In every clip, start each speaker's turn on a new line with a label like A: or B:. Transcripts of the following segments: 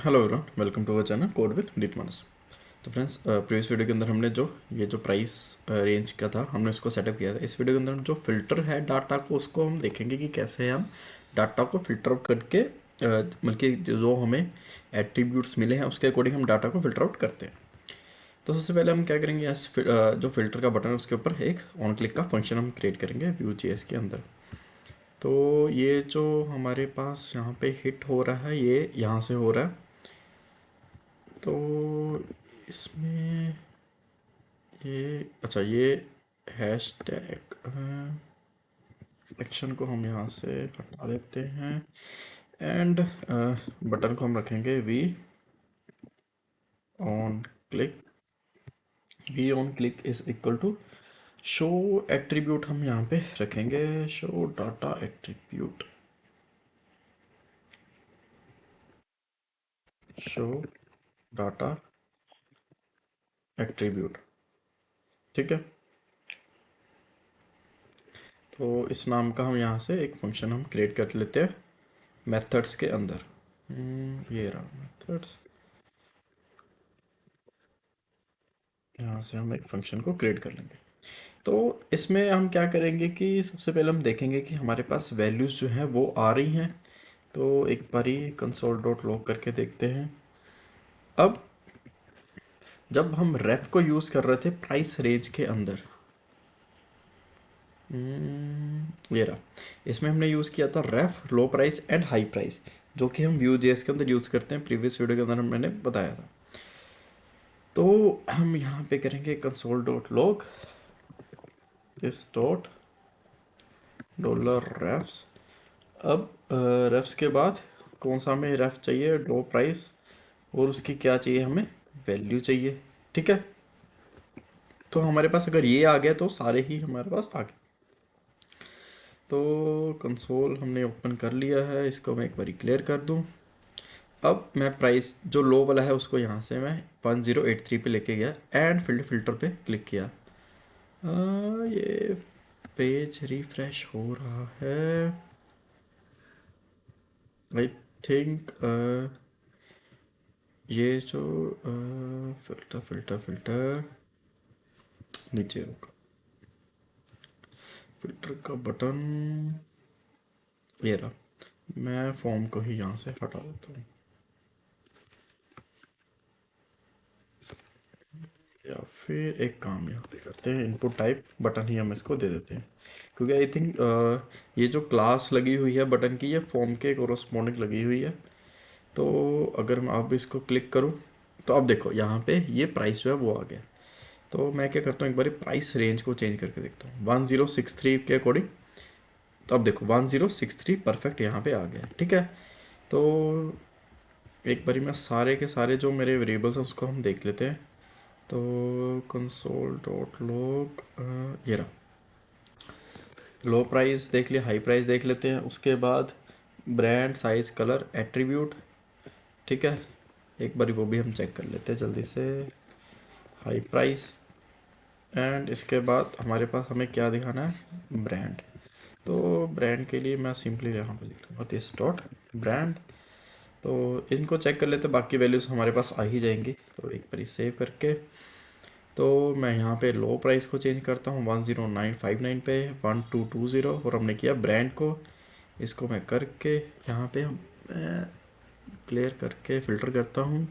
A: Hello everyone, welcome to our channel code with Neet Manas. तो friends, previous video के अंदर हमने जो प्राइस रेंज का था हमने उसको सेटअप किया था। इस वीडियो के अंदर जो फिल्टर है डाटा को, उसको हम देखेंगे कि कैसे हम डाटा को फिल्टर आउट करके बल्कि जो हमें एट्रीब्यूट्स मिले हैं उसके अकॉर्डिंग हम डाटा को फिल्टर आउट करते हैं। तो सबसे पहले हम क्या करेंगे, जो फिल्टर का बटन है उसके ऊपर एक ऑन क्लिक का फंक्शन हम क्रिएट करेंगे Vue.js के अंदर। तो ये जो हमारे पास यहाँ पे हिट हो रहा है ये यहाँ से हो रहा है। तो इसमें ये अच्छा, ये हैश टैग एक्शन को हम यहाँ से हटा देते हैं। एंड बटन को हम रखेंगे on click V on click is equal to show attribute. हम यहाँ पे रखेंगे show data attribute, show data attribute. ठीक है, तो इस नाम का हम यहाँ से एक फंक्शन हम क्रिएट कर लेते हैं मेथड्स के अंदर। ये रहा मेथड्स। यहाँ से हम एक फंक्शन को क्रिएट कर लेंगे। तो इसमें हम क्या करेंगे कि सबसे पहले हम देखेंगे कि हमारे पास वैल्यूज़ जो हैं वो आ रही हैं। तो एक बारी कंसोल डॉट लॉग करके देखते हैं। अब जब हम रेफ को यूज़ कर रहे थे प्राइस रेंज के अंदर, ये रहा, इसमें हमने यूज़ किया था ref low price and high price, जो कि हम Vue.js के अंदर यूज़ करते हैं। प्रीवियस वीडियो के अंदर मैंने बताया था। तो हम यहाँ पे करेंगे console dot log this dot $refs। अब रेफ्स के बाद कौन सा हमें रेफ चाहिए, लो प्राइस, और उसकी क्या चाहिए, हमें वैल्यू चाहिए। ठीक है, तो हमारे पास अगर ये आ गया तो सारे ही हमारे पास आ गए। तो कंसोल हमने ओपन कर लिया है, इसको मैं एक बार क्लियर कर दूं। अब मैं प्राइस जो लो वाला है उसको यहाँ से मैं 1083 पे लेके गया एंड फिल्टर पे क्लिक किया। ये पेज रिफ्रेश हो रहा है। आई थिंक ये जो फिल्टर फिल्टर फिल्टर नीचे होगा, फिल्टर का बटन ये रहा। मैं फॉर्म को ही यहाँ से हटा देता हूँ, या फिर एक काम यहाँ पे करते हैं, इनपुट टाइप बटन ही हम इसको दे देते हैं। क्योंकि आई थिंक ये जो क्लास लगी हुई है बटन की, ये फॉर्म के कोरस्पॉन्डिंग लगी हुई है। तो अगर मैं अब इसको क्लिक करूँ तो अब देखो यहाँ पे ये प्राइस जो है वो आ गया। तो मैं क्या करता हूँ, एक बार प्राइस रेंज को चेंज करके देखता हूँ 1063 के अकॉर्डिंग। तो अब देखो 1063 परफेक्ट यहाँ पे आ गया। ठीक है, तो एक बारी मैं सारे के सारे जो मेरे वेरिएबल्स हैं उसको हम देख लेते हैं। तो कंसोल डॉट लॉग ये रहा, लो प्राइस देख लिया, हाई प्राइस देख लेते हैं। उसके बाद ब्रांड, साइज, कलर, एट्रीब्यूट। ठीक है, एक बारी वो भी हम चेक कर लेते हैं जल्दी से। हाई प्राइस एंड इसके बाद हमारे पास हमें क्या दिखाना है, ब्रांड। तो ब्रांड के लिए मैं सिंपली यहाँ पे लिख लूँगा दिस डॉट ब्रांड। तो इनको चेक कर लेते हैं, बाकी वैल्यूज़ हमारे पास आ ही जाएंगी। तो एक बारी सेव करके, तो मैं यहाँ पे लो प्राइस को चेंज करता हूँ 10959 पे 1220, और हमने किया ब्रांड को। इसको मैं करके यहाँ पे हम क्लियर करके फ़िल्टर करता हूँ।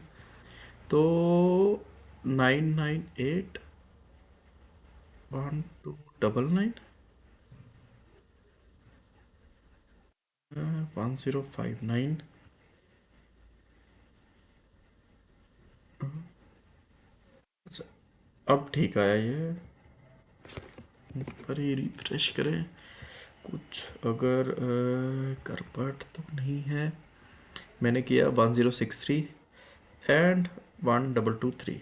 A: तो 998 1299 1059। अच्छा, अब ठीक आया ये, पर ये रिफ्रेश करें, कुछ अगर गड़बड़ तो नहीं है। मैंने किया 1063 एंड 1223।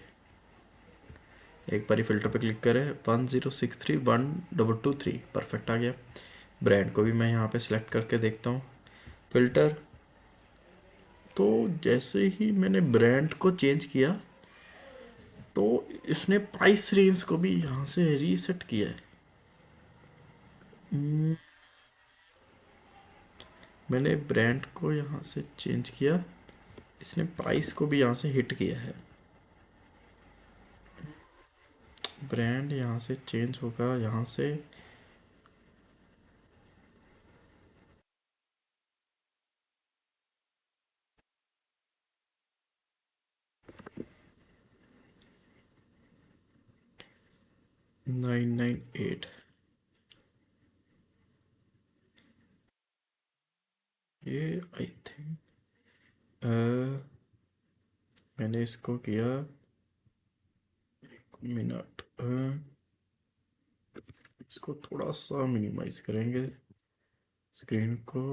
A: एक बारी फिल्टर पे क्लिक करें, 1063 1223 परफेक्ट आ गया। ब्रांड को भी मैं यहाँ पे सिलेक्ट करके देखता हूँ, फिल्टर। तो जैसे ही मैंने ब्रांड को चेंज किया तो इसने प्राइस रेंज को भी यहाँ से रीसेट किया है। हम्म, मैंने ब्रांड को यहाँ से चेंज किया, इसने प्राइस को भी यहाँ से हिट किया है। ब्रांड यहाँ से चेंज होगा, यहाँ से 998। ये आई थिंक मैंने इसको किया, मिनट, इसको थोड़ा सा मिनिमाइज करेंगे स्क्रीन को।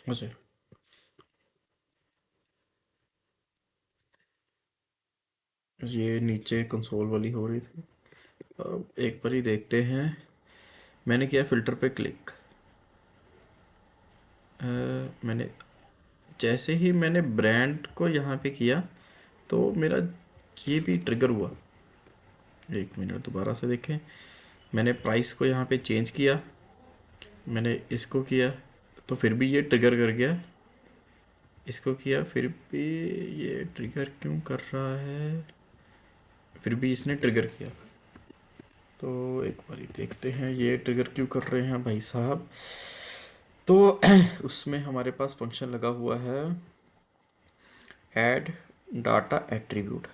A: अच्छा, ये नीचे कंसोल वाली हो रही थी। अब एक बार ही देखते हैं। मैंने किया फिल्टर पे क्लिक। मैंने जैसे ही मैंने ब्रांड को यहाँ पे किया तो मेरा ये भी ट्रिगर हुआ। एक मिनट दोबारा से देखें। मैंने प्राइस को यहाँ पे चेंज किया, मैंने इसको किया तो फिर भी ये ट्रिगर कर गया। इसको किया फिर भी ये ट्रिगर क्यों कर रहा है, फिर भी इसने ट्रिगर किया। तो एक बार देखते हैं ये ट्रिगर क्यों कर रहे हैं भाई साहब। तो उसमें हमारे पास फंक्शन लगा हुआ है ऐड डाटा एट्रीब्यूट।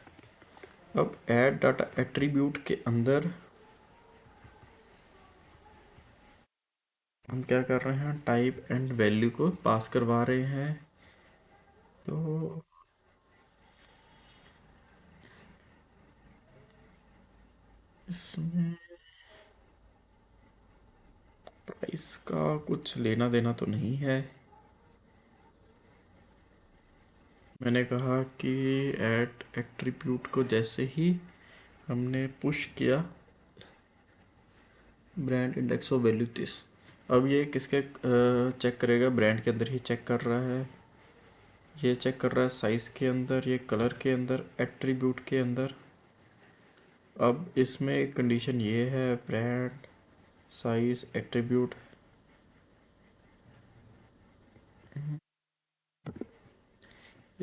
A: अब ऐड डाटा एट्रीब्यूट के अंदर हम क्या कर रहे हैं, टाइप एंड वैल्यू को पास करवा रहे हैं। तो इसमें प्राइस का कुछ लेना देना तो नहीं है। मैंने कहा कि ऐड एट्रीब्यूट को जैसे ही हमने पुश किया, ब्रांड इंडेक्स ऑफ वैल्यू 30। अब ये किसके चेक करेगा, ब्रांड के अंदर ही चेक कर रहा है। ये चेक कर रहा है साइज़ के अंदर, ये कलर के अंदर, एट्रीब्यूट के अंदर। अब इसमें कंडीशन ये है ब्रांड साइज एट्रीब्यूट।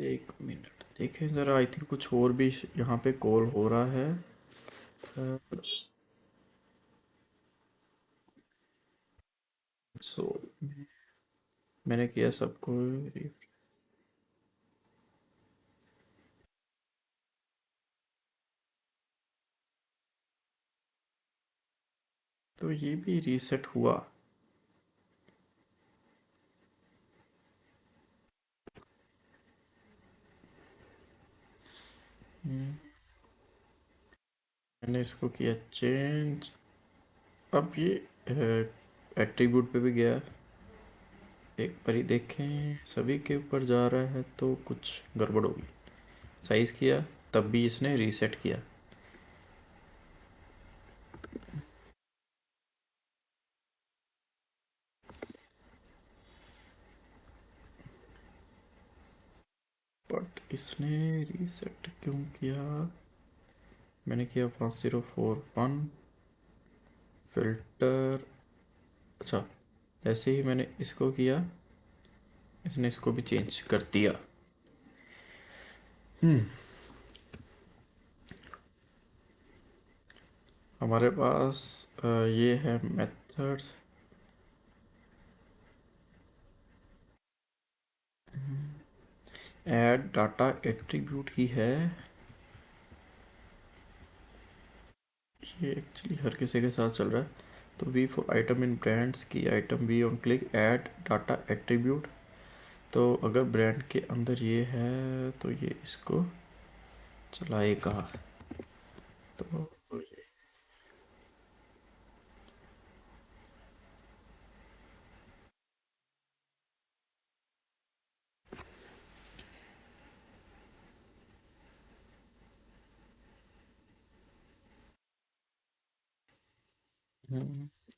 A: एक मिनट देखें ज़रा, आई थिंक कुछ और भी यहाँ पे कॉल हो रहा है। सो मैंने किया सबको। तो ये भी रीसेट हुआ। मैंने इसको किया चेंज। अब ये एट्रीब्यूट पे भी गया। एक बार ही देखें, सभी के ऊपर जा रहा है तो कुछ गड़बड़ होगी। साइज किया तब भी इसने रीसेट किया। बट इसने रीसेट क्यों किया। मैंने किया 1041 फिल्टर। अच्छा, जैसे ही मैंने इसको किया इसने इसको भी चेंज कर दिया। हमारे पास ये है मेथड्स। ऐड डाटा एट्रीब्यूट ही है ये, एक्चुअली हर किसी के साथ चल रहा है। तो we for item in brands की item we on click add data attribute. तो अगर ब्रांड के अंदर ये है तो ये इसको चलाएगा। तो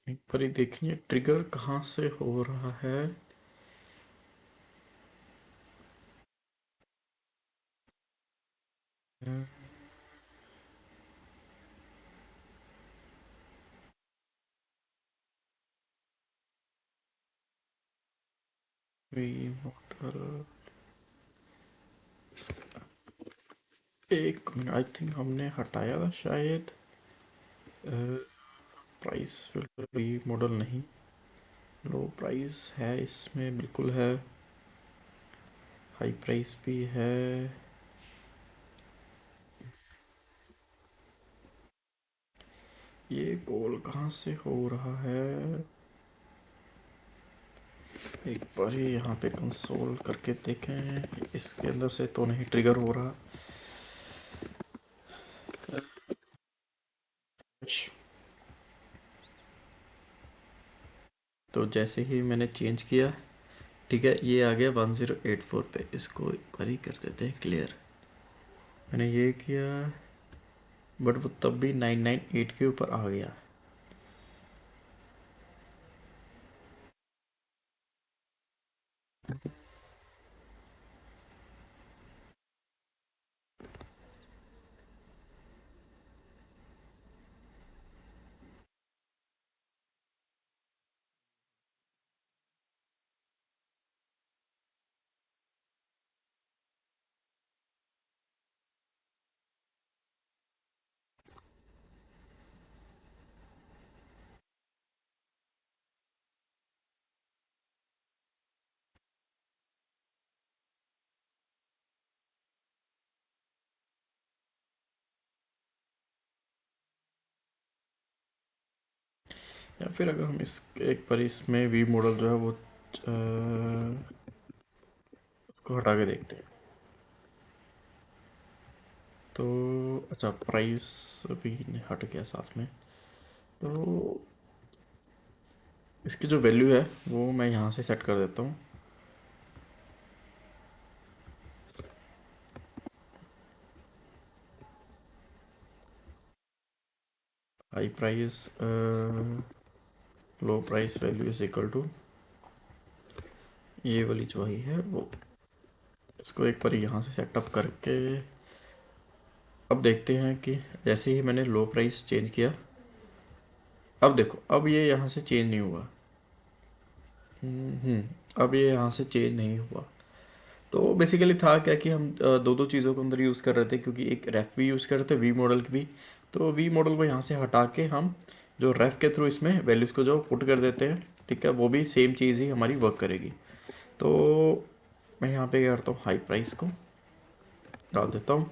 A: एक बार ही देखिए ट्रिगर कहाँ से हो रहा है। वी मॉडल, एक आई थिंक हमने हटाया था शायद। प्राइस फिल्टर वी मॉडल नहीं, लो प्राइस है इसमें, बिल्कुल है, हाई प्राइस भी है। ये गोल कहाँ से हो रहा है? एक बार ही यहाँ पे कंसोल करके देखें, इसके अंदर से तो नहीं ट्रिगर हो रहा। तो जैसे ही मैंने चेंज किया, ठीक है, ये आ गया 1084 पे। इसको एक बार ही कर देते हैं क्लियर। मैंने ये किया, बट वो तब भी 998 के ऊपर आ गया। या फिर अगर हम इस एक बार इसमें वी मॉडल जो है वो को हटा के देखते हैं। तो अच्छा, प्राइस भी हट गया साथ में। तो इसकी जो वैल्यू है वो मैं यहाँ से सेट कर देता हूँ। High price low price value is equal to ये वाली जो ही है वो। इसको एक बार यहाँ से सेटअप करके अब देखते हैं कि जैसे ही मैंने लो प्राइस चेंज किया, अब देखो, अब ये यहाँ से चेंज नहीं हुआ। अब ये यहाँ से चेंज नहीं हुआ। तो बेसिकली था क्या कि हम दो दो चीज़ों को अंदर यूज़ कर रहे थे, क्योंकि एक रेफ भी यूज़ कर रहे थे, वी मॉडल की भी। तो वी मॉडल को यहाँ से हटा के हम जो रेफ के थ्रू इसमें वैल्यूज़ को जो पुट कर देते हैं, ठीक है, वो भी सेम चीज़ ही हमारी वर्क करेगी। तो मैं यहाँ पे क्या करता हूँ, हाई प्राइस को डाल देता हूँ,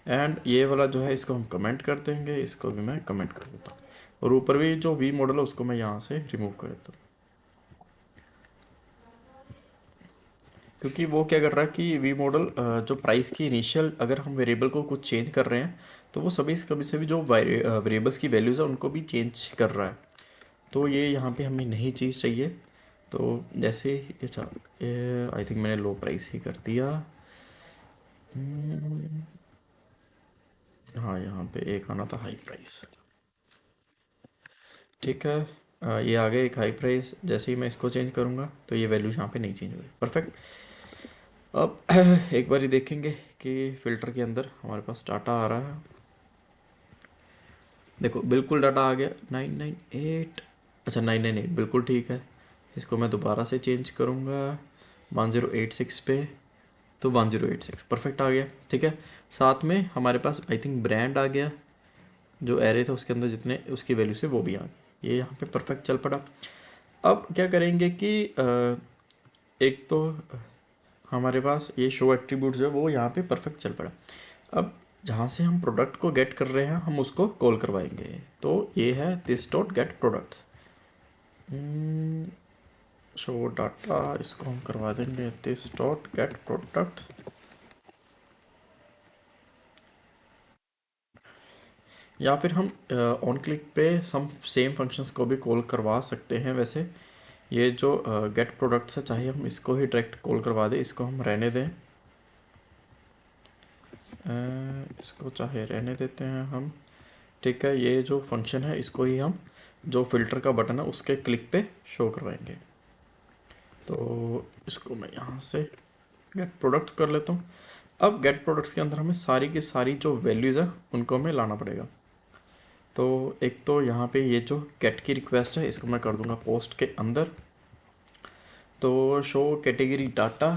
A: एंड ये वाला जो है इसको हम कमेंट कर देंगे, इसको भी मैं कमेंट कर देता हूँ, और ऊपर भी जो वी मॉडल है उसको मैं यहाँ से रिमूव कर देता हूँ। क्योंकि वो क्या कर रहा है कि वी मॉडल जो प्राइस की इनिशियल, अगर हम वेरिएबल को कुछ चेंज कर रहे हैं तो वो सभी कभी से भी जो वेरिएबल्स की वैल्यूज़ है उनको भी चेंज कर रहा है। तो ये यहाँ पे हमें नहीं चीज़ चाहिए। तो जैसे अच्छा, आई थिंक मैंने लो प्राइस ही कर दिया। हम्म, हाँ, यहाँ पे एक आना था हाई प्राइस। ठीक है, ये आ गया एक हाई प्राइस। जैसे ही मैं इसको चेंज करूँगा तो ये वैल्यू यहाँ पे नहीं चेंज हुई। परफेक्ट। अब एक बार ही देखेंगे कि फ़िल्टर के अंदर हमारे पास डाटा आ रहा है। देखो, बिल्कुल डाटा आ गया 998। अच्छा, 998 बिल्कुल ठीक है। इसको मैं दोबारा से चेंज करूँगा 1086 पे, तो 1086 परफेक्ट आ गया। ठीक है, साथ में हमारे पास आई थिंक ब्रांड आ गया, जो एरे था उसके अंदर जितने उसकी वैल्यू से वो भी आ गया। ये यहाँ पे परफेक्ट चल पड़ा। अब क्या करेंगे कि एक तो हमारे पास ये शो एट्रीब्यूट जो है वो यहाँ पे परफेक्ट चल पड़ा। अब जहाँ से हम प्रोडक्ट को गेट कर रहे हैं हम उसको कॉल करवाएंगे। तो ये है this dot gate products. Show data, इसको हम करवा देंगे दिस डॉट गेट प्रोडक्ट्स। या फिर हम ऑन क्लिक पे सम सेम फंक्शंस को भी कॉल करवा सकते हैं। वैसे ये जो गेट प्रोडक्ट्स है, चाहे हम इसको ही डायरेक्ट कॉल करवा दें, इसको हम रहने दें, इसको चाहे रहने देते हैं हम। ठीक है, ये जो फंक्शन है इसको ही हम जो फिल्टर का बटन है उसके क्लिक पे शो करवाएंगे। तो इसको मैं यहाँ से गेट प्रोडक्ट्स कर लेता हूँ। अब गेट प्रोडक्ट्स के अंदर हमें सारी की सारी जो वैल्यूज़ है उनको हमें लाना पड़ेगा। तो एक तो यहाँ पे ये जो गेट की रिक्वेस्ट है इसको मैं कर दूंगा पोस्ट के अंदर। तो शो कैटेगरी डाटा।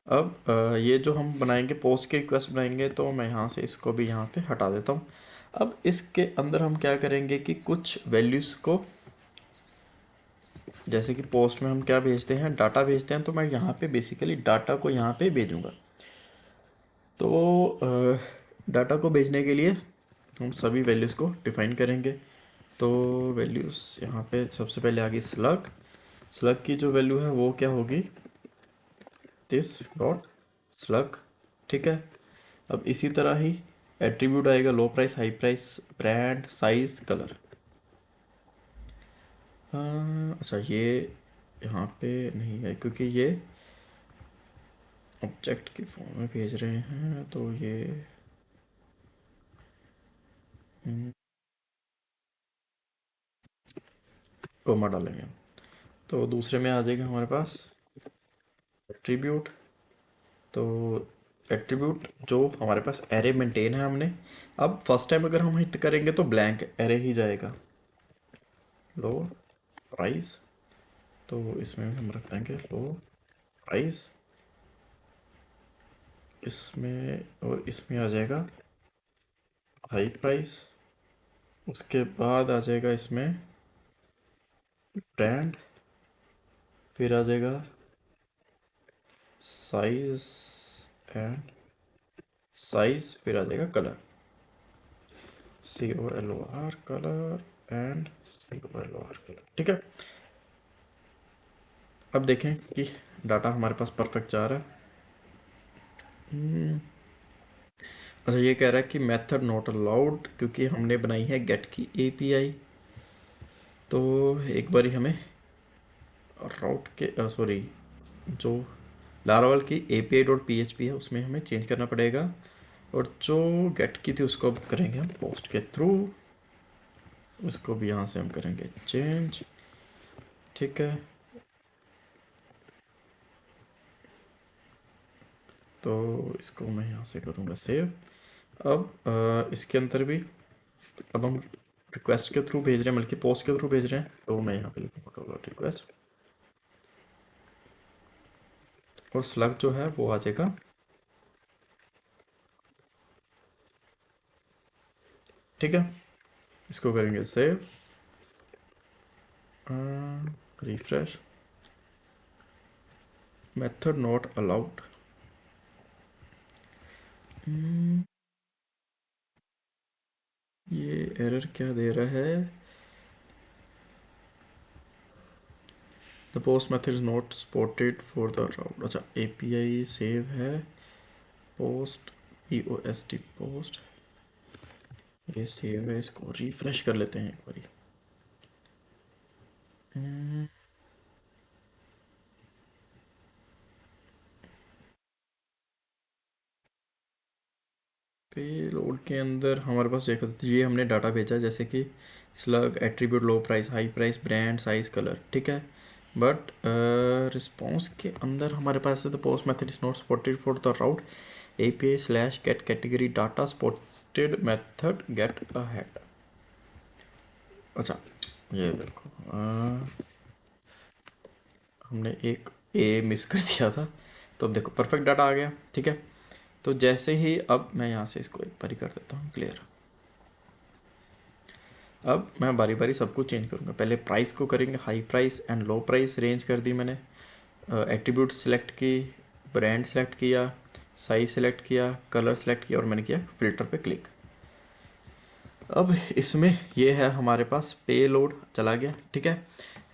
A: अब ये जो हम बनाएंगे पोस्ट की रिक्वेस्ट बनाएंगे, तो मैं यहाँ से इसको भी यहाँ पे हटा देता हूँ। अब इसके अंदर हम क्या करेंगे कि कुछ वैल्यूज़ को, जैसे कि पोस्ट में हम क्या भेजते हैं, डाटा भेजते हैं, तो मैं यहाँ पे बेसिकली डाटा को यहाँ पे भेजूँगा। तो डाटा को भेजने के लिए हम सभी वैल्यूज़ को डिफाइन करेंगे। तो वैल्यूज़ यहाँ पे सबसे पहले आ गई स्लग। स्लग की जो वैल्यू है वो क्या होगी, दिस डॉट स्लग। ठीक है। अब इसी तरह ही एट्रीब्यूट आएगा लो price, high price, brand, size, colour. अच्छा ये यहाँ पे नहीं है क्योंकि ये ऑब्जेक्ट की फॉर्म में भेज रहे हैं, तो ये कोमा डालेंगे। तो दूसरे में आ जाएगा हमारे पास एट्रीब्यूट। तो एट्रीब्यूट जो हमारे पास एरे मेंटेन है हमने, अब फर्स्ट टाइम अगर हम हिट करेंगे तो ब्लैंक एरे ही जाएगा। लो प्राइस, तो इसमें हम रख देंगे लो प्राइस, इसमें और इसमें आ जाएगा हाई प्राइस। उसके बाद आ जाएगा इसमें ब्रांड, फिर आ जाएगा साइज एंड साइज, फिर आ जाएगा colour, COLOR colour and COLOR colour. ठीक है। अब देखें कि डाटा हमारे पास परफेक्ट जा रहा है। अच्छा ये कह रहा है कि मेथड नॉट अलाउड, क्योंकि हमने बनाई है गेट की API। तो एक बारी हमें राउट के सॉरी जो लारावल की API.php है उसमें हमें चेंज करना पड़ेगा, और जो गेट की थी उसको अब करेंगे हम पोस्ट के थ्रू। उसको भी यहाँ से हम करेंगे चेंज। ठीक है। तो इसको मैं यहाँ से करूँगा सेव। अब इसके अंदर भी अब हम रिक्वेस्ट के थ्रू भेज रहे हैं, बल्कि पोस्ट के थ्रू भेज रहे हैं, तो मैं यहाँ पे लिखूँगा रिक्वेस्ट, और स्लग जो है वो आ जाएगा। ठीक है। इसको करेंगे save, refresh, method not allowed. ये एरर क्या दे रहा है, the post method is not supported for the route. अच्छा API सेव है, पोस्ट POST पोस्ट, ये सेव है, इसको रिफ्रेश कर लेते हैं एक बारी। पेलोड के अंदर हमारे पास देखो ये हमने डाटा भेजा, जैसे कि स्लग, एट्रीब्यूट, लो price, high price, brand, size, colour. ठीक है। बट रिस्पॉन्स के अंदर हमारे पास है the post method is not supported for the route API/get category data supported method get ahead. अच्छा ये देखो हमने एक ए मिस कर दिया था, तो अब देखो परफेक्ट डाटा आ गया। ठीक है। तो जैसे ही अब मैं यहाँ से इसको एक बारी कर देता हूँ क्लियर। अब मैं बारी बारी सब कुछ चेंज करूँगा। पहले प्राइस को करेंगे high price and low price range कर दी मैंने, एट्रीब्यूट सेलेक्ट की, ब्रांड सेलेक्ट किया, साइज सेलेक्ट किया, कलर सेलेक्ट किया, और मैंने किया फिल्टर पे क्लिक। अब इसमें ये है हमारे पास पे लोड चला गया। ठीक है।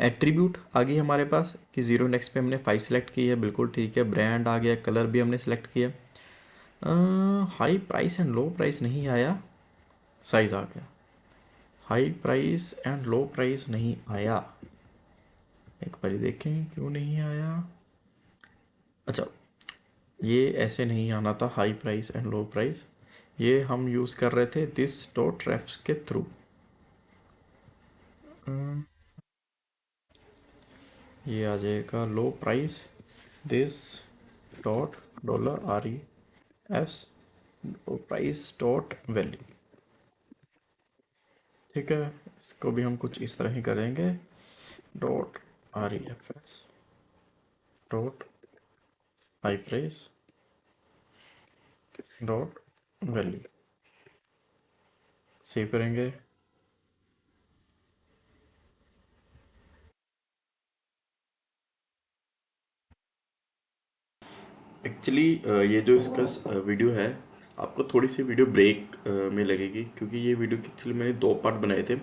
A: एट्रीब्यूट आ गई हमारे पास कि जीरो इंडेक्स पे हमने 5 सेलेक्ट की है, बिल्कुल ठीक है। ब्रांड आ गया, कलर भी हमने सेलेक्ट किया। High price and low price नहीं आया, साइज आ गया। High price and low price नहीं आया, एक बार देखें क्यों नहीं आया। अच्छा ये ऐसे नहीं आना था high price and low price, ये हम यूज़ कर रहे थे दिस डॉट रेफ्स के थ्रू। ये आ जाएगा लो price this dot $REFs low price dot value. ठीक है, इसको भी हम कुछ इस तरह ही करेंगे। Dot R E F S dot I price dot value, save करेंगे। एक्चुअली ये जो इसका वीडियो है, आपको थोड़ी सी वीडियो ब्रेक में लगेगी, क्योंकि ये वीडियो एक्चुअली मैंने दो पार्ट बनाए थे।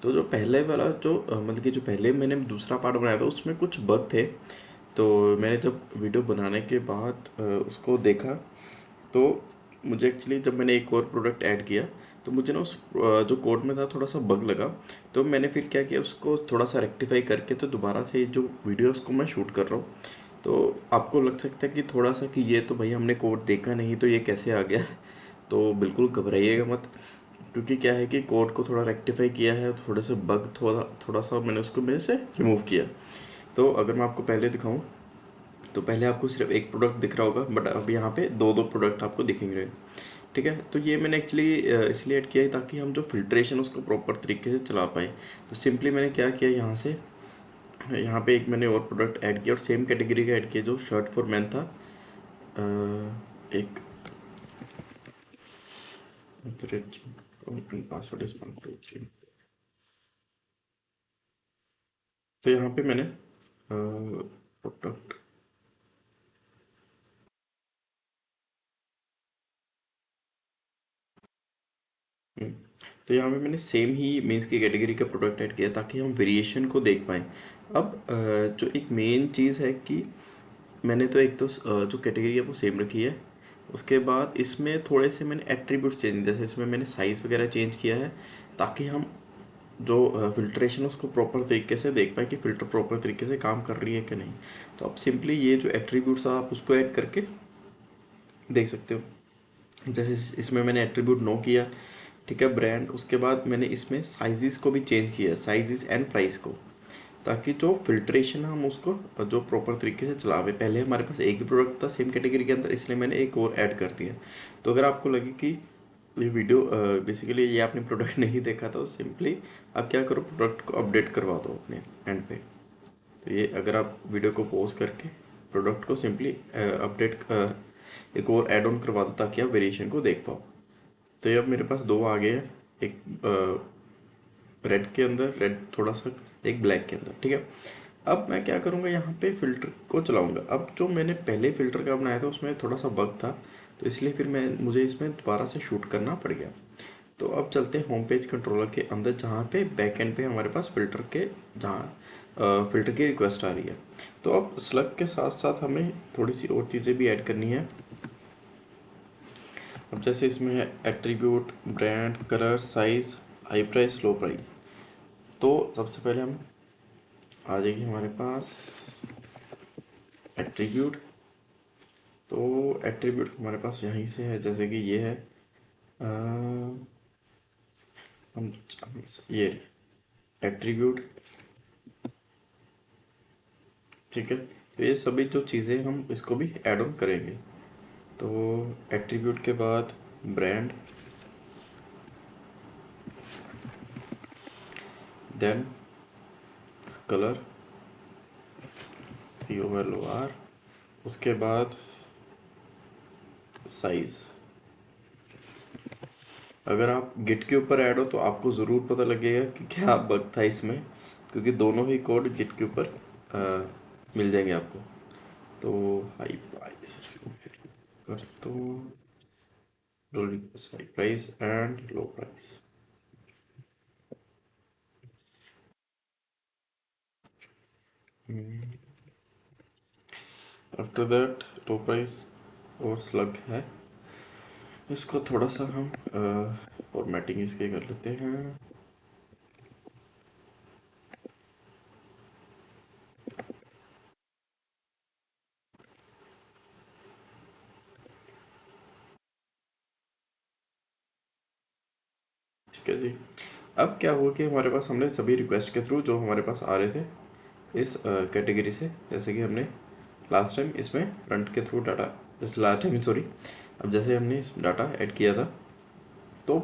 A: तो जो पहले वाला जो मतलब कि जो पहले मैंने दूसरा पार्ट बनाया था उसमें कुछ बग थे। तो मैंने जब वीडियो बनाने के बाद उसको देखा, तो मुझे एक्चुअली जब मैंने एक और प्रोडक्ट ऐड किया, तो मुझे ना उस जो कोड में था थोड़ा सा बग लगा। तो मैंने फिर क्या किया, उसको थोड़ा सा रेक्टिफाई करके तो दोबारा से जो वीडियो उसको मैं शूट कर रहा हूँ। तो आपको लग सकता है कि थोड़ा सा कि ये तो भाई हमने कोड देखा नहीं तो ये कैसे आ गया। तो बिल्कुल घबराइएगा मत, क्योंकि क्या है कि कोड को थोड़ा रेक्टिफाई किया है, थोड़े से बग थोड़ा थोड़ा सा मैंने उसको मेरे से रिमूव किया। तो अगर मैं आपको पहले दिखाऊं, तो पहले आपको सिर्फ एक प्रोडक्ट दिख रहा होगा, बट अब यहाँ पे दो दो प्रोडक्ट आपको दिखेंगे। ठीक है, तो ये मैंने एक्चुअली इसलिए ऐड किया है ताकि हम जो फिल्ट्रेशन उसको प्रॉपर तरीके से चला पाएँ। तो सिंपली मैंने क्या किया, यहाँ से यहाँ पे एक मैंने और प्रोडक्ट ऐड किया और सेम कैटेगरी का ऐड किया जो शर्ट फॉर मैन था। एक पासवर्ड इज 1 2 3। तो यहाँ पे मैंने प्रोडक्ट, तो यहाँ पे मैंने सेम ही मेंस की कैटेगरी का प्रोडक्ट ऐड किया ताकि हम वेरिएशन को देख पाएँ। अब जो एक मेन चीज़ है कि मैंने तो एक तो जो कैटेगरी है वो सेम रखी है। उसके बाद इसमें थोड़े से मैंने एट्रीब्यूट चेंज, जैसे इसमें मैंने साइज़ वगैरह चेंज किया है ताकि हम जो फिल्ट्रेशन उसको प्रॉपर तरीके से देख पाए कि फ़िल्टर प्रॉपर तरीके से काम कर रही है कि नहीं। तो आप सिंपली ये जो एट्रीब्यूट्स आप उसको ऐड करके देख सकते हो। जैसे इसमें मैंने एट्रीब्यूट नो किया, ठीक है, ब्रांड। उसके बाद मैंने इसमें साइजेस को भी चेंज किया, साइजेस एंड प्राइस को, ताकि जो फिल्ट्रेशन हम उसको जो प्रॉपर तरीके से चलावे। पहले हमारे पास एक ही प्रोडक्ट था सेम कैटेगरी के अंदर, इसलिए मैंने एक और ऐड कर दिया। तो अगर आपको लगे कि ये वीडियो बेसिकली ये आपने प्रोडक्ट नहीं देखा था, तो सिंपली आप क्या करो, प्रोडक्ट को अपडेट करवा दो अपने एंड पे। तो ये अगर आप वीडियो को पॉज करके प्रोडक्ट को सिंपली अपडेट एक और ऐड ऑन करवा दो ताकि आप वेरिएशन को देख पाओ। तो ये अब मेरे पास दो आ गए हैं, एक रेड के अंदर, रेड थोड़ा सा, एक ब्लैक के अंदर। ठीक है, अब मैं क्या करूँगा, यहाँ पे फ़िल्टर को चलाऊँगा। अब जो मैंने पहले फ़िल्टर का बनाया था उसमें थोड़ा सा बग था, तो इसलिए फिर मुझे इसमें दोबारा से शूट करना पड़ गया। तो अब चलते हैं होम पेज कंट्रोलर के अंदर, जहाँ पे बैक एंड पे हमारे पास फ़िल्टर के, जहाँ फ़िल्टर की रिक्वेस्ट आ रही है। तो अब स्लग के साथ साथ हमें थोड़ी सी और चीज़ें भी ऐड करनी है। अब जैसे इसमें है attribute, brand, colour, size, high price, low price. तो सबसे पहले हम आ जाएगी हमारे पास एट्रीब्यूट। तो एट्रीब्यूट हमारे पास यहीं से है, जैसे कि ये है हम ये एट्रीब्यूट। ठीक है, तो ये सभी जो चीज़ें हम इसको भी ऐड ऑन करेंगे। तो एट्रीब्यूट के बाद ब्रांड, देन कलर, COLOR, उसके बाद साइज़। अगर आप गिट के ऊपर ऐड हो तो आपको ज़रूर पता लगेगा कि क्या बग था इसमें, क्योंकि दोनों ही कोड गिट के ऊपर मिल जाएंगे आपको। तो हाई प्राइस कर दो, high price and low price. After that low price और स्लग है, इसको थोड़ा सा हम फॉर्मेटिंग इसके कर लेते हैं। ठीक है जी। अब क्या हुआ कि हमारे पास हमने सभी रिक्वेस्ट के थ्रू जो हमारे पास आ रहे थे इस कैटेगरी से, जैसे कि हमने लास्ट टाइम इसमें फ्रंट के थ्रू डाटा, जैसे लास्ट टाइम सॉरी, अब जैसे हमने इस डाटा ऐड किया था, तो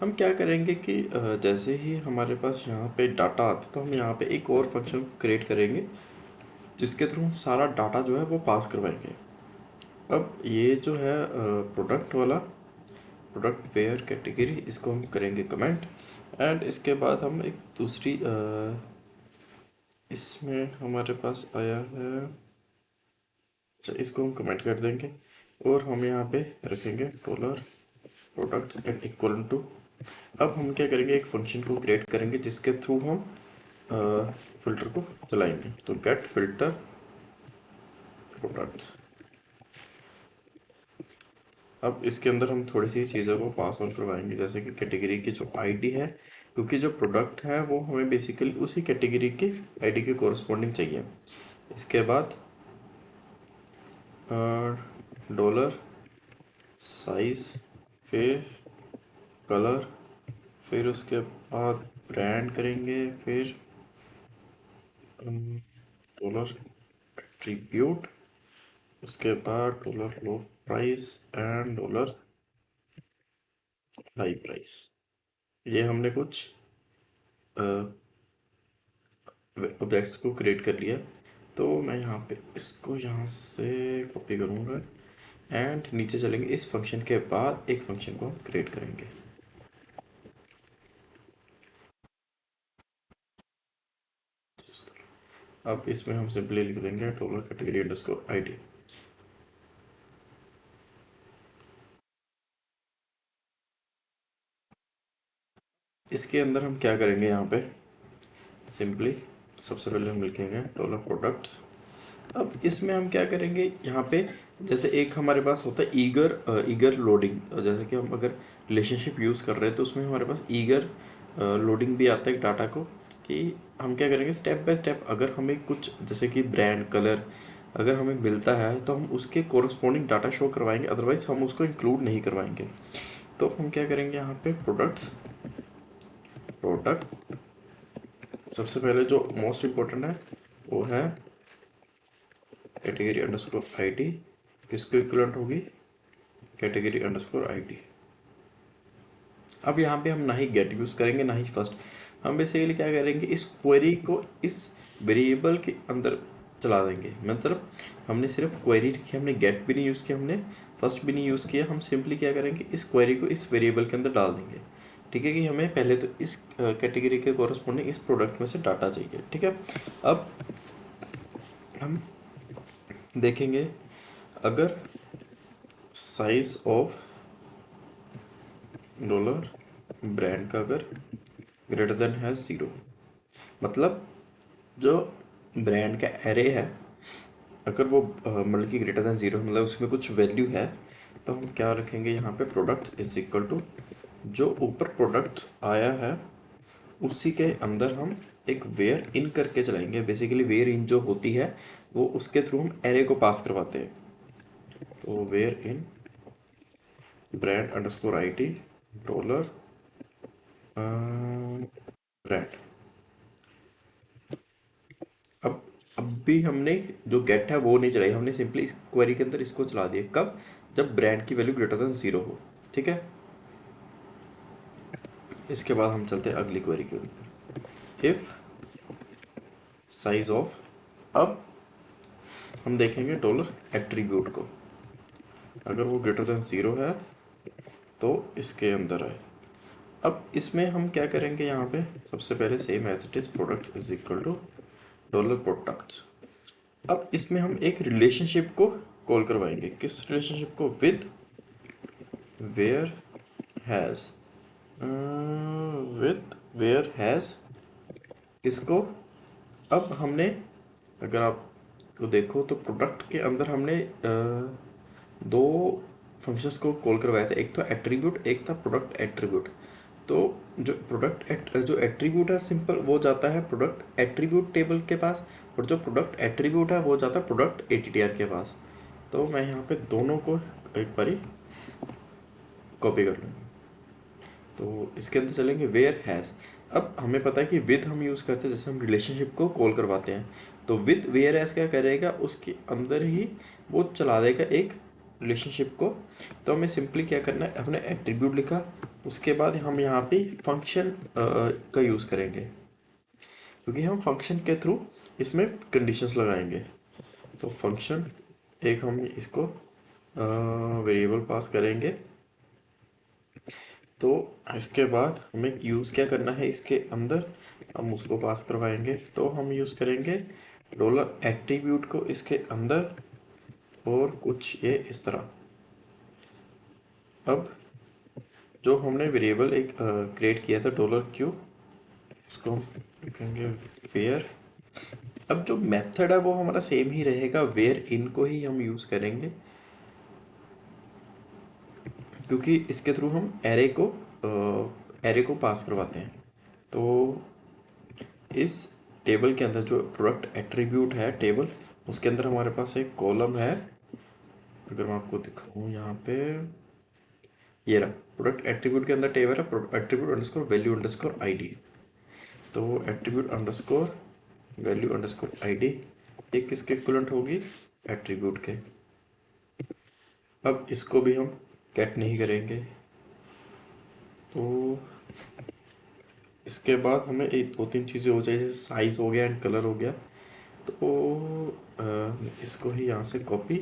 A: हम क्या करेंगे कि जैसे ही हमारे पास यहाँ पे डाटा आता है तो हम यहाँ पे एक और फंक्शन क्रिएट करेंगे जिसके थ्रू हम सारा डाटा जो है वो पास करवाएंगे। अब ये जो है प्रोडक्ट वाला, प्रोडक्ट वेयर कैटेगरी, इसको हम करेंगे कमेंट। एंड इसके बाद हम एक दूसरी इसमें हमारे पास आया है, अच्छा इसको हम कमेंट कर देंगे और हम यहाँ पे रखेंगे dollar products and equal to. अब हम क्या करेंगे, एक फंक्शन को क्रिएट करेंगे जिसके थ्रू हम फिल्टर को चलाएंगे। तो गेट फिल्टर प्रोडक्ट्स। अब इसके अंदर हम थोड़ी सी चीज़ों को पास ऑन करवाएंगे, जैसे कि कैटेगरी की जो आईडी है, क्योंकि जो प्रोडक्ट है वो हमें बेसिकली उसी कैटेगरी के आईडी के कोरस्पॉन्डिंग चाहिए। इसके बाद डॉलर साइज, फिर कलर, फिर उसके बाद ब्रांड करेंगे, फिर डॉलर एट्रीब्यूट, उसके बाद dollar low price and dollar high price. ये हमने कुछ ऑब्जेक्ट्स को क्रिएट कर लिया। तो मैं यहाँ पे इसको यहाँ से कॉपी करूँगा एंड नीचे चलेंगे। इस फंक्शन के बाद एक फंक्शन को हम क्रिएट करेंगे। अब इसमें हम सिंपली लिख देंगे डॉलर कैटेगरी अंडरस्कोर आईडी। इसके अंदर हम क्या करेंगे, यहाँ पे सिंपली सबसे पहले हम लिखेंगे डॉलर प्रोडक्ट्स। अब इसमें हम क्या करेंगे, यहाँ पे जैसे एक हमारे पास होता है ईगर ईगर लोडिंग, जैसे कि हम अगर रिलेशनशिप यूज़ कर रहे हैं तो उसमें हमारे पास ईगर लोडिंग भी आता है डाटा को, कि हम क्या करेंगे स्टेप बाय स्टेप, अगर हमें कुछ जैसे कि ब्रांड कलर अगर हमें मिलता है तो हम उसके कोरस्पॉन्डिंग डाटा शो करवाएंगे, अदरवाइज हम उसको इंक्लूड नहीं करवाएंगे। तो हम क्या करेंगे, यहाँ पे प्रोडक्ट्स प्रोडक्ट, सबसे पहले जो मोस्ट इम्पोर्टेंट है वो है कैटेगरी अंडरस्कोर आईडी, किसको इक्वलेंट होगी कैटेगरी अंडरस्कोर आईडी। अब यहाँ पे हम ना ही गेट यूज़ करेंगे ना ही फर्स्ट, हम बेसिकली क्या करेंगे, इस क्वेरी को इस वेरिएबल के अंदर चला देंगे। मतलब हमने सिर्फ क्वेरी लिखी, हमने गेट भी नहीं यूज़ किया, हमने फर्स्ट भी नहीं यूज़ किया। हम सिंपली क्या करेंगे, इस क्वेरी को इस वेरिएबल के अंदर डाल देंगे। ठीक है, कि हमें पहले तो इस कैटेगरी के कोरस्पॉन्डिंग इस प्रोडक्ट में से डाटा चाहिए। ठीक है, अब हम देखेंगे अगर साइज ऑफ डॉलर ब्रांड का अगर ग्रेटर देन है 0, मतलब जो ब्रांड का एरे है अगर वो मतलब कि ग्रेटर देन 0, मतलब उसमें कुछ वैल्यू है, तो हम क्या रखेंगे यहाँ पे प्रोडक्ट इज इक्वल टू जो ऊपर प्रोडक्ट आया है उसी के अंदर हम एक वेयर इन करके चलाएंगे। बेसिकली वेयर इन जो होती है वो उसके थ्रू हम एरे को पास करवाते हैं। तो where in brand underscore ID dollar brand. अब भी हमने जो गेट है वो नहीं चलाई, हमने सिंपली इस क्वेरी के अंदर इसको चला दिया। कब, जब ब्रांड की वैल्यू ग्रेटर देन 0 हो। ठीक है, इसके बाद हम चलते हैं अगली क्वेरी के ऊपर, इफ साइज ऑफ। अब हम देखेंगे डॉलर एट्रीब्यूट को, अगर वो ग्रेटर देन 0 है तो इसके अंदर आए। अब इसमें हम क्या करेंगे, यहाँ पे सबसे पहले same as it is product is equal to dollar products. अब इसमें हम एक रिलेशनशिप को कॉल करवाएंगे, किस रिलेशनशिप को, with where has, with where has इसको। अब हमने अगर आप को देखो तो प्रोडक्ट के अंदर हमने दो फंक्शंस को कॉल करवाया था, एक तो एट्रीब्यूट, एक था प्रोडक्ट एट्रीब्यूट। तो जो जो एट्रीब्यूट है सिंपल वो जाता है प्रोडक्ट एट्रीब्यूट टेबल के पास, और जो प्रोडक्ट एट्रीब्यूट है वो जाता है प्रोडक्ट एटीटीआर के पास। तो मैं यहाँ पे दोनों को एक बारी कॉपी कर लूँगा। तो इसके अंदर चलेंगे वेयर हैज़। अब हमें पता है कि विद हम यूज़ करते हैं जैसे हम रिलेशनशिप को कॉल करवाते हैं, तो विद वेयर हैज़ क्या करेगा, उसके अंदर ही वो चला देगा एक रिलेशनशिप को। तो हमें सिंपली क्या करना है, हमने एट्रीब्यूट लिखा उसके बाद हम यहाँ पे फंक्शन का यूज़ करेंगे, क्योंकि हम फंक्शन के थ्रू इसमें कंडीशंस लगाएंगे। तो फंक्शन एक हम इसको वेरिएबल पास करेंगे। तो इसके बाद हमें यूज़ क्या करना है, इसके अंदर हम उसको पास करवाएंगे। तो हम यूज़ करेंगे डॉलर एट्रीब्यूट को इसके अंदर, और कुछ ये इस तरह। अब जो हमने वेरिएबल एक क्रिएट किया था डॉलर क्यू, उसको हम लिखेंगे वेयर। अब जो मेथड है वो हमारा सेम ही रहेगा, वेयर इन को ही हम यूज़ करेंगे, क्योंकि इसके थ्रू हम एरे को पास करवाते हैं। तो इस टेबल के अंदर जो प्रोडक्ट एट्रीब्यूट है टेबल, उसके अंदर हमारे पास एक कॉलम है। अगर मैं आपको दिखाऊं यहाँ पे, ये रहा प्रोडक्ट एट्रीब्यूट के अंदर टेबल है attribute underscore value underscore ID. तो attribute underscore value underscore ID एक किसके इक्विवेलेंट होगी, एट्रीब्यूट के। अब इसको भी हम गेट नहीं करेंगे। तो इसके बाद हमें एक दो तीन चीज़ें हो जाए, जैसे साइज़ हो गया एंड कलर हो गया। तो इसको ही यहाँ से कॉपी,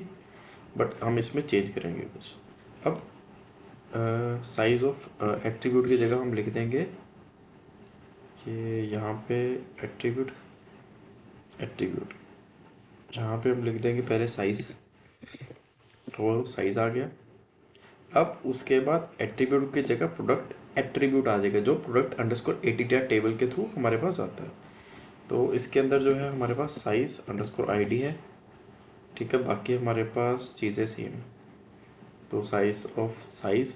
A: बट हम इसमें चेंज करेंगे कुछ। अब साइज ऑफ एट्रीब्यूट की जगह हम लिख देंगे कि यहाँ पे एट्रीब्यूट एट्रीब्यूट जहाँ पे हम लिख देंगे पहले साइज, तो साइज आ गया। अब उसके बाद एट्रीब्यूट की जगह प्रोडक्ट एट्रीब्यूट आ जाएगा, जो प्रोडक्ट अंडरस्कोर एटीटीआर टेबल के थ्रू हमारे पास आता है। तो इसके अंदर जो है हमारे पास साइज अंडरस्कोर आईडी है, ठीक है। बाकी हमारे पास चीज़ें सेम है। तो साइज ऑफ साइज,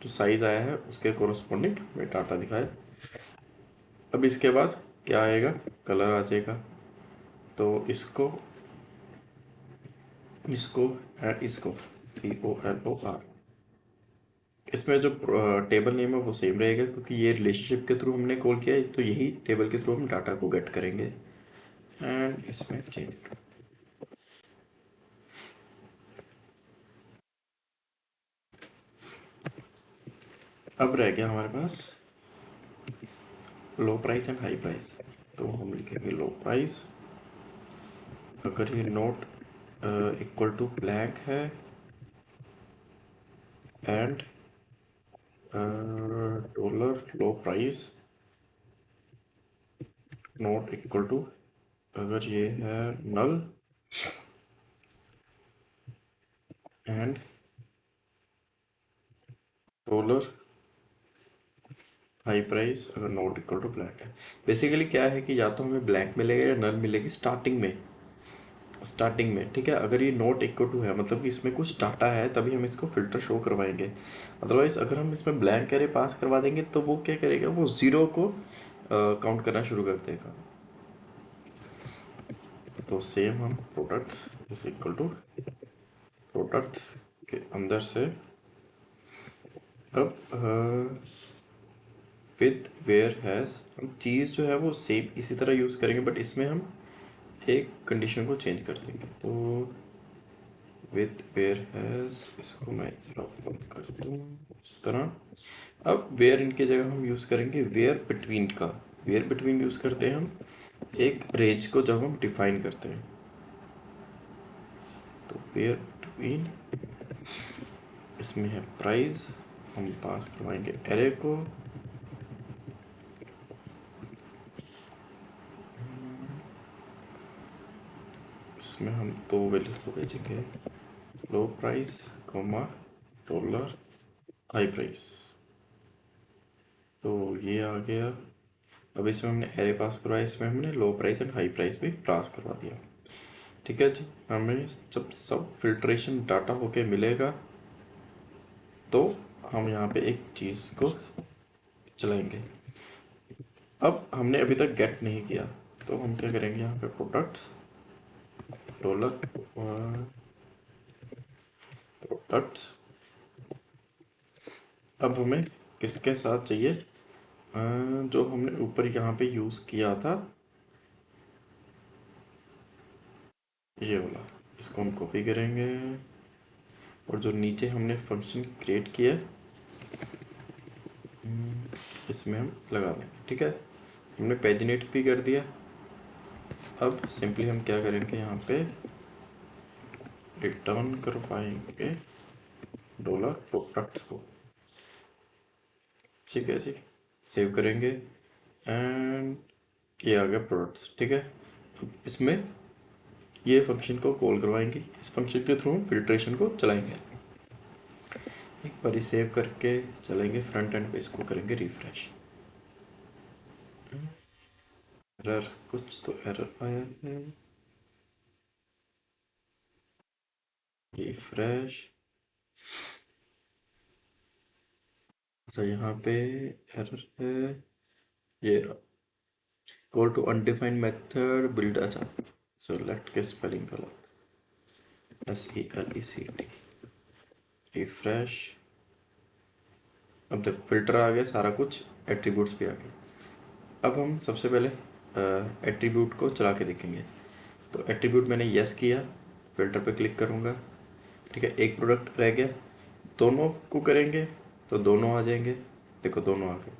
A: जो साइज आया है उसके कोरस्पॉन्डिंग में डाटा दिखाए। अब इसके बाद क्या आएगा, कलर आ जाएगा। तो इसको इसको एंड इसको COLOR, इसमें जो टेबल नेम है वो सेम रहेगा, क्योंकि ये रिलेशनशिप के थ्रू हमने कॉल किया है, तो यही टेबल के थ्रू हम डाटा को गेट करेंगे। एंड इसमें चेंज, अब रह गया हमारे पास low price and high price. तो हम लिखेंगे लो प्राइस, अगर ये नोट इक्वल टू ब्लैंक है, and dollar low price not equal to, अगर ये है null, and dollar high price अगर नॉट इक्वल टू ब्लैंक है। बेसिकली क्या है कि या तो हमें ब्लैंक मिलेगा या नल मिलेगी स्टार्टिंग में, ठीक है। अगर ये नॉट इक्वल टू है, मतलब कि इसमें कुछ डाटा है, तभी हम इसको फिल्टर शो करवाएंगे। अदरवाइज अगर हम इसमें ब्लैंक एरे पास करवा देंगे तो वो क्या करेगा, वो ज़ीरो को काउंट करना शुरू कर देगा। तो सेम हम products is equal to products के अंदर से, अब विद वेयर हैज़, हम चीज़ जो है वो सेम इसी तरह यूज़ करेंगे, बट इसमें हम एक कंडीशन को चेंज कर देंगे। तो विद वेयर हैज़, इसको मैं जरा बंद कर दूँ इस तरह। अब वेयर इनकी जगह हम यूज़ करेंगे वेयर बिटवीन का। वेयर बिटवीन यूज़ करते हैं हम एक रेंज को जब हम डिफाइन करते हैं। तो वेयर बिटवीन, इसमें है प्राइस, हम पास करवाएंगे एरे को। इसमें हम दो वैल्यूज को भेजेंगे, लो price comma dollar high price. तो ये आ गया। अब इसमें हमने एरे पास करवाया, इसमें हमने लो प्राइस एंड हाई प्राइस भी पास करवा दिया, ठीक है जी। हमें जब सब फिल्ट्रेशन डाटा होके मिलेगा, तो हम यहाँ पे एक चीज़ को चलाएंगे। अब हमने अभी तक गेट नहीं किया, तो हम क्या करेंगे, यहाँ पे प्रोडक्ट्स डॉलर प्रोडक्ट्स। अब हमें किसके साथ चाहिए, जो हमने ऊपर यहाँ पे यूज़ किया था, ये वाला, इसको हम कॉपी करेंगे। और जो नीचे हमने फंक्शन क्रिएट किया, इसमें हम लगा देंगे। ठीक है, हमने पेजिनेट भी कर दिया। अब सिंपली हम क्या करेंगे, यहाँ पे रिटर्न करवाएंगे डॉलर प्रोडक्ट्स को। ठीक है जी, सेव करेंगे एंड ये आ गया प्रोडक्ट्स। ठीक है, अब इसमें ये फंक्शन को कॉल करवाएंगे, इस फंक्शन के थ्रू हम फिल्ट्रेशन को चलाएंगे। एक बार सेव करके चलेंगे फ्रंट एंड पे, इसको करेंगे रिफ्रेश। एरर, कुछ तो एरर आया है। रिफ्रेश, अच्छा यहाँ पे एरर है, ये रहा, call to undefined method build. अच्छा, सेलेक्ट के स्पेलिंग गलत, SELECT, रिफ्रेश। अब देखो फिल्टर आ गया, सारा कुछ एट्रीब्यूट्स भी आ गए। अब हम सबसे पहले एट्रीब्यूट को चला के देखेंगे। तो एट्रीब्यूट मैंने यस किया, फिल्टर पे क्लिक करूँगा। ठीक है, एक प्रोडक्ट रह गया, दोनों को करेंगे तो दोनों आ जाएंगे। देखो दोनों आ गए।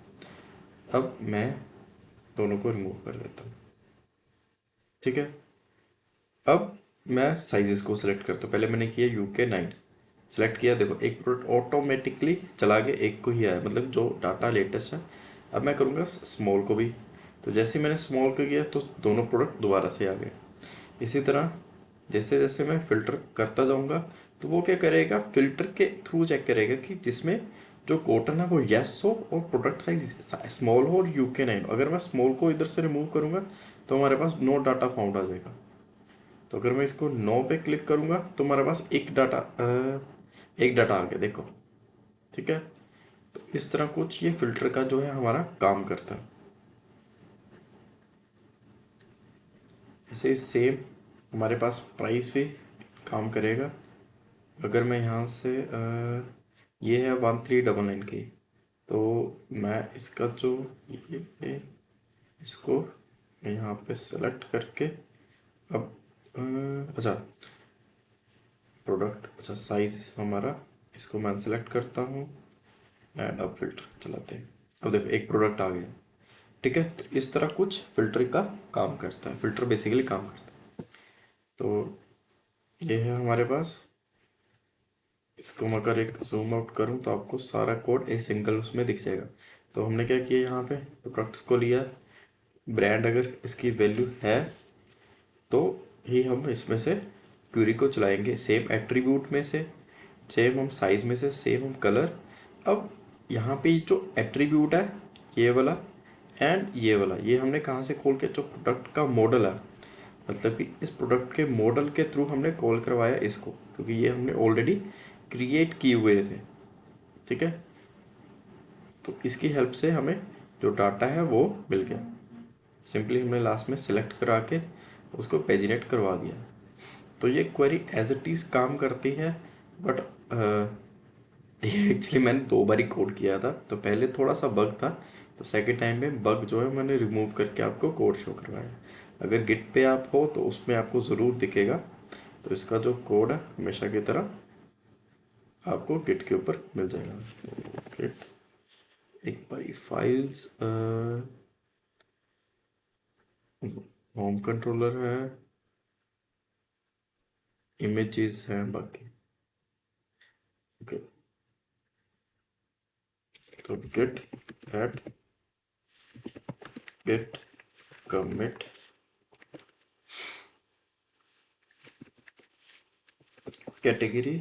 A: अब मैं दोनों को रिमूव कर देता हूँ। ठीक है, अब मैं साइजेस को सिलेक्ट करता हूँ। पहले मैंने किया UK9, सेलेक्ट किया, देखो एक प्रोडक्ट ऑटोमेटिकली चला गया, एक को ही आया, मतलब जो डाटा लेटेस्ट है। अब मैं करूँगा स्मॉल को भी, तो जैसे मैंने स्मॉल को किया तो दोनों प्रोडक्ट दोबारा से आ गए। इसी तरह जैसे जैसे मैं फ़िल्टर करता जाऊँगा तो वो क्या करेगा, फ़िल्टर के थ्रू चेक करेगा कि जिसमें जो कॉटन है वो यस हो और प्रोडक्ट साइज स्मॉल हो और UK9 हो। अगर मैं स्मॉल को इधर से रिमूव करूँगा तो हमारे पास नो डाटा फाउंड आ जाएगा। तो अगर मैं इसको नो पे क्लिक करूँगा तो हमारे पास एक डाटा आ गया, देखो। ठीक है, तो इस तरह कुछ ये फ़िल्टर का जो है हमारा काम करता है। ऐसे ही सेम हमारे पास प्राइस भी काम करेगा। अगर मैं यहाँ से ये है 1399 की, तो मैं इसका जो ये इसको मैं यहाँ पे सेलेक्ट करके अब अच्छा प्रोडक्ट, अच्छा साइज हमारा, इसको मैं सेलेक्ट करता हूँ एंड अब फिल्टर चलाते हैं। अब देखो एक प्रोडक्ट आ गया। ठीक है, तो इस तरह कुछ फिल्टर का काम करता है, फिल्टर बेसिकली काम करता है। तो ये है हमारे पास, इसको मैं अगर एक जूम आउट करूँ तो आपको सारा कोड एक सिंगल उसमें दिख जाएगा। तो हमने क्या किया, यहाँ पे प्रोडक्ट्स को लिया, ब्रांड अगर इसकी वैल्यू है तो ही हम इसमें से क्यूरी को चलाएंगे, सेम एट्रीब्यूट में से, सेम हम साइज में से, सेम हम कलर। अब यहाँ पे जो एट्रीब्यूट है ये वाला एंड ये वाला, ये हमने कहाँ से कॉल किया, जो प्रोडक्ट का मॉडल है, मतलब कि इस प्रोडक्ट के मॉडल के थ्रू हमने कॉल करवाया इसको, क्योंकि ये हमने ऑलरेडी क्रिएट किए हुए थे। ठीक है, तो इसकी हेल्प से हमें जो डाटा है वो मिल गया। सिंपली हमने लास्ट में सेलेक्ट करा के उसको पेजिनेट करवा दिया। तो ये क्वेरी एज इट इज़ काम करती है, बट ये एक्चुअली मैंने 2 बार ही कोड किया था, तो पहले थोड़ा सा बग था, तो सेकंड टाइम में बग जो है मैंने रिमूव करके आपको कोड शो करवाया। अगर गिट पे आप हो तो उसमें आपको ज़रूर दिखेगा। तो इसका जो कोड है हमेशा की तरह आपको गिट के ऊपर मिल जाएगा। गिट, एक बारी फाइल्स, होम कंट्रोलर है, इमेजेस हैं बाकी। ओके, तो git add git commit category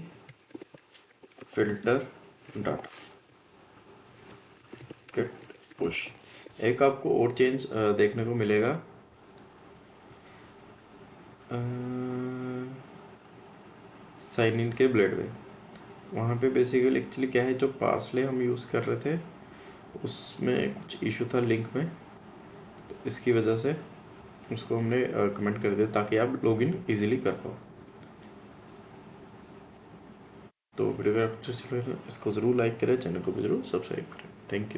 A: filter data git push. एक आपको और चेंज देखने को मिलेगा, साइन इन के ब्लेड में। वहाँ पे बेसिकली एक्चुअली क्या है, जो पार्सले हम यूज़ कर रहे थे उसमें कुछ इशू था लिंक में, तो इसकी वजह से उसको हमने कमेंट कर दिया ताकि आप लॉगिन इजीली कर पाओ। तो वीडियो अगर आपको अच्छा लगे तो इसको ज़रूर लाइक करें, चैनल को भी ज़रूर सब्सक्राइब करें। Thank you.